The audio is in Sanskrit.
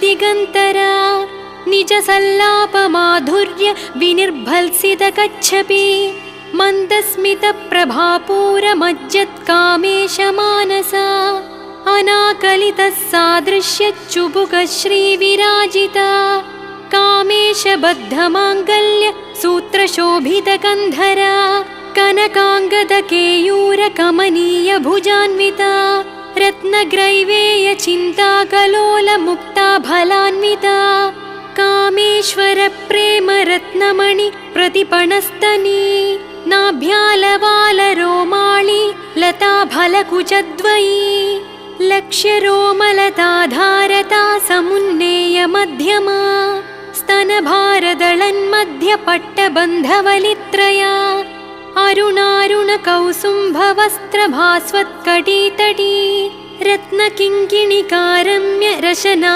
दिगन्तरा निजसल्लापमाधुर्य विनिर्भल्सितकच्छपि मन्दस्मितप्रभापूरमज्जत्कामेशमानसा अनाकलितः सादृश्यच्चुबुकश्रीविराजिता कामेशबद्धमाङ्गल्य सूत्रशोभितकन्धरा कनकाङ्गदकेयूरकमनीयभुजान्विता रत्नग्रैवेयचिन्ताकलोलमुक्ताफलान्विता कामेश्वरप्रेमरत्नमणि प्रतिपणस्तनी नाभ्यालवालरोमाळि लताफलकुचद्वयी लक्ष्यरोमलताधारता समुन्नेयमध्यमा स्तनभारदळन्मध्यपट्टबन्धवलित्रया अरुणारुणकौसुम्भवस्त्रभास्वत्कटीतटी रत्नकिङ्किणिकारम्य रशना